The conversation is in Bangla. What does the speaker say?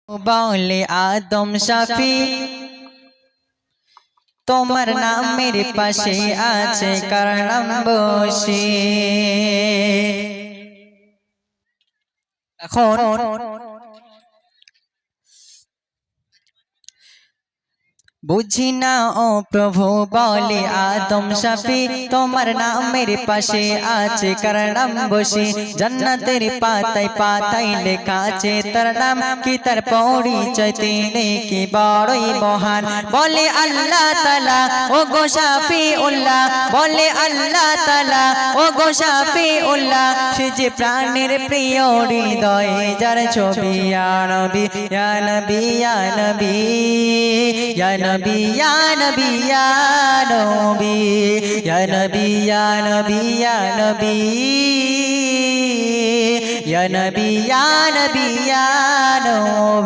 বলে আদম শাফি তোমার নামের পাশে আছে কার নাম বসে। এখন বুঝি না ও প্রভু বলে আদম শাফি তোমার নামের পাশে আছে কার নাম বসে। জান্নাতের পাতায় পাতায় লেখা আছে তার নাম কি, তার পরিচয় তিনি কি বড়ই মহান। বলে আল্লাহ তাআলা ও গো শাফিউল্লাহ, বলে আল্লাহ তাআলা ও গো শাফিউল্লাহ, সে যে প্রাণের প্রিয় হৃদয়ে যার ছবি। ইয়া নবী ইয়া নবী ইয়া নবী ইয়া নবী ইয়া নবী ইয়া নবী ইয়া নবী ইয়া নবী ইয়া নবী ইয়া নবী ইয়া নবী ইয়া নবী।